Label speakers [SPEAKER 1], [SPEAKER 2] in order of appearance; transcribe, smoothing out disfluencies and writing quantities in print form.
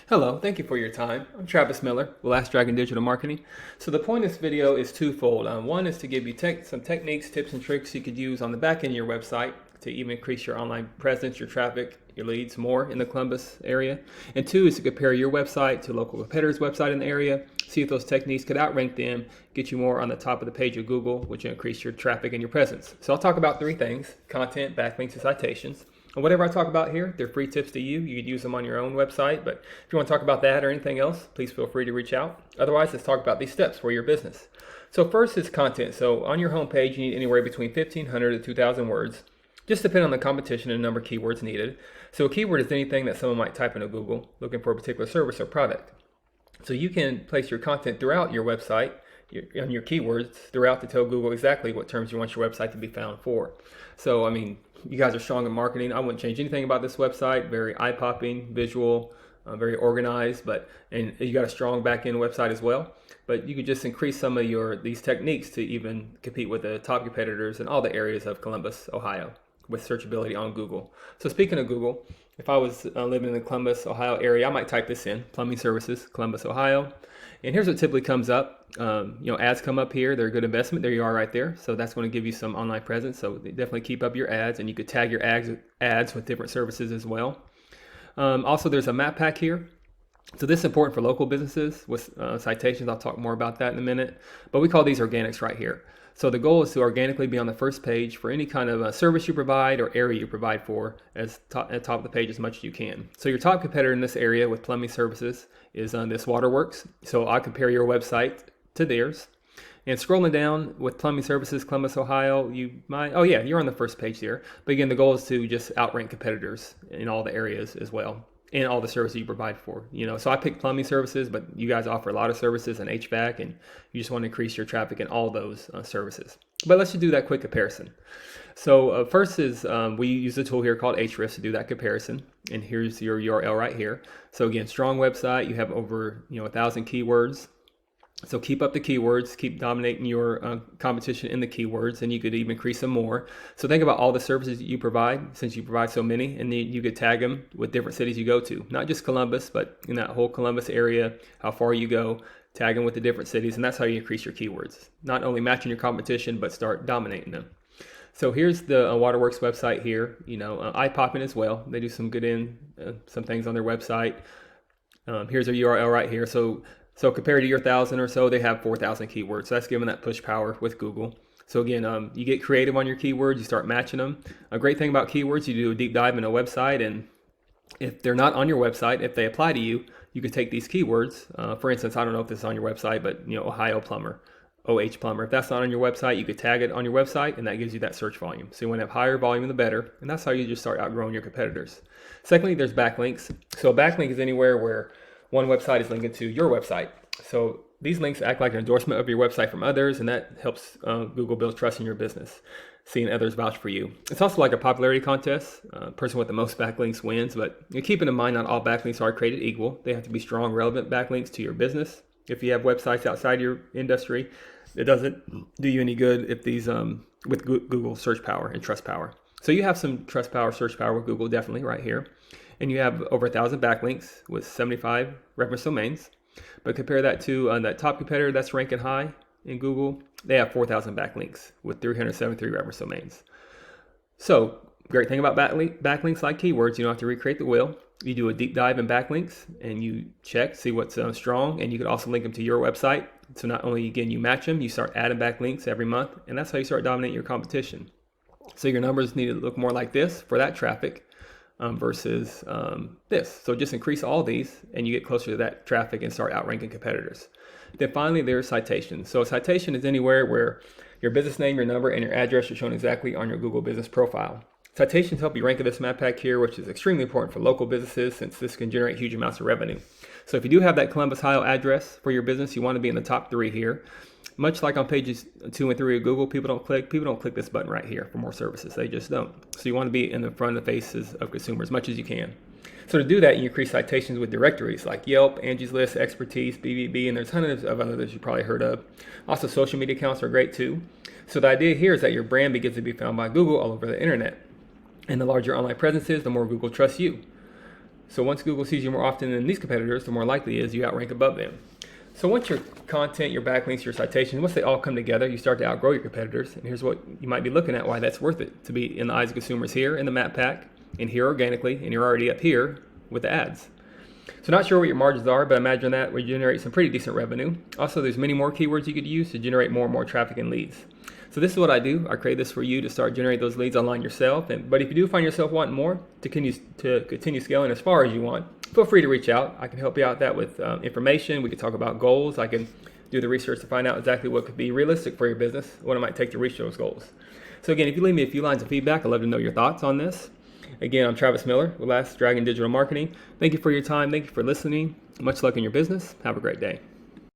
[SPEAKER 1] Hello, thank you for your time. I'm Travis Miller with Last Dragon Digital Marketing. So the point of this video is twofold. One is to give you some techniques, tips, and tricks you could use on the back end of your website to even increase your online presence, your traffic, your leads more in the Columbus area. And two is to compare your website to local competitors' website in the area, see if those techniques could outrank them, get you more on the top of the page of Google, which will increase your traffic and your presence. So I'll talk about three things: content, backlinks, and citations. And whatever I talk about here, they're free tips to you. You could use them on your own website, but if you want to talk about that or anything else, please feel free to reach out. Otherwise, let's talk about these steps for your business. So first is content. So on your homepage, you need anywhere between 1,500 to 2,000 words, just depending on the competition and the number of keywords needed. So a keyword is anything that someone might type into Google looking for a particular service or product. So you can place your content throughout your website, on your keywords throughout, to tell Google exactly what terms you want your website to be found for. So, you guys are strong in marketing. I wouldn't change anything about this website. Very eye-popping, visual, very organized, and you got a strong back-end website as well. But you could just increase some of these techniques to even compete with the top competitors in all the areas of Columbus, Ohio, with searchability on Google. So speaking of Google, if I was living in the Columbus, Ohio area, I might type this in: plumbing services, Columbus, Ohio. And here's what typically comes up. Ads come up here. They're a good investment. There you are right there. So that's going to give you some online presence. So definitely keep up your ads, and you could tag your ads with different services as well. Also, there's a map pack here. So this is important for local businesses with citations. I'll talk more about that in a minute. But we call these organics right here. So the goal is to organically be on the first page for any kind of service you provide or area you provide for at the top of the page as much as you can. So your top competitor in this area with plumbing services is this Waterworks. So I'll compare your website to theirs. And scrolling down with plumbing services, Columbus, Ohio, you're on the first page there. But again, the goal is to just outrank competitors in all the areas as well, and all the services you provide for. So I picked plumbing services, but you guys offer a lot of services in HVAC, and you just want to increase your traffic in all those services. But let's just do that quick comparison. So first is we use a tool here called Ahrefs to do that comparison, and here's your URL right here. So again, strong website. You have over 1,000 keywords. So keep up the keywords, keep dominating your competition in the keywords, and you could even increase them more. So think about all the services that you provide, since you provide so many, and then you could tag them with different cities you go to. Not just Columbus, but in that whole Columbus area, how far you go, tag them with the different cities, and that's how you increase your keywords. Not only matching your competition, but start dominating them. So here's the Waterworks website here, eye-popping as well. They do some some things on their website. Here's their URL right here. So compared to your 1,000 or so, they have 4,000 keywords. So that's giving that push power with Google. So again, you get creative on your keywords, you start matching them. A great thing about keywords, you do a deep dive in a website, and if they're not on your website, if they apply to you, you can take these keywords. For instance, I don't know if this is on your website, but Ohio plumber, OH plumber. If that's not on your website, you could tag it on your website, and that gives you that search volume. So you want to have higher volume, the better, and that's how you just start outgrowing your competitors. Secondly, there's backlinks. So a backlink is anywhere where one website is linking to your website. So these links act like an endorsement of your website from others, and that helps Google build trust in your business, seeing others vouch for you. It's also like a popularity contest. Person with the most backlinks wins, but keeping in mind not all backlinks are created equal. They have to be strong, relevant backlinks to your business. If you have websites outside your industry, it doesn't do you any good if these with Google search power and trust power. So you have some trust power, search power with Google definitely right here. And you have over 1,000 backlinks with 75 reference domains. But compare that to that top competitor that's ranking high in Google. They have 4,000 backlinks with 373 reference domains. So great thing about backlinks like keywords, you don't have to recreate the wheel. You do a deep dive in backlinks and you check, see what's strong, and you can also link them to your website. So not only, again, you match them, you start adding backlinks every month, and that's how you start dominating your competition. So your numbers need to look more like this for that traffic. Versus this. So just increase all these and you get closer to that traffic and start outranking competitors. Then finally, there's citations. So a citation is anywhere where your business name, your number, and your address are shown exactly on your Google business profile. Citations help you rank in this map pack here, which is extremely important for local businesses since this can generate huge amounts of revenue. So if you do have that Columbus, Ohio address for your business, you want to be in the top 3 here. Much like on pages 2 and 3 of Google, people don't click this button right here for more services. They just don't. So you want to be in the front of the faces of consumers as much as you can. So to do that, you increase citations with directories like Yelp, Angie's List, Expertise, BBB, and there's tons of others you probably heard of. Also, social media accounts are great too. So the idea here is that your brand begins to be found by Google all over the internet. And the larger online presence is, the more Google trusts you. So once Google sees you more often than these competitors, the more likely it is you outrank above them. So once your content, your backlinks, your citations, once they all come together, you start to outgrow your competitors. And here's what you might be looking at, why that's worth it to be in the eyes of consumers here in the map pack and here organically, and you're already up here with the ads. So not sure what your margins are, but imagine that we generate some pretty decent revenue. Also, there's many more keywords you could use to generate more and more traffic and leads. So this is what I do. I create this for you to start generating those leads online yourself. But if you do find yourself wanting more to continue scaling as far as you want, feel free to reach out. I can help you out that with information. We can talk about goals. I can do the research to find out exactly what could be realistic for your business, what it might take to reach those goals. So again, if you leave me a few lines of feedback, I'd love to know your thoughts on this. Again, I'm Travis Miller with Last Dragon Digital Marketing. Thank you for your time. Thank you for listening. Much luck in your business. Have a great day.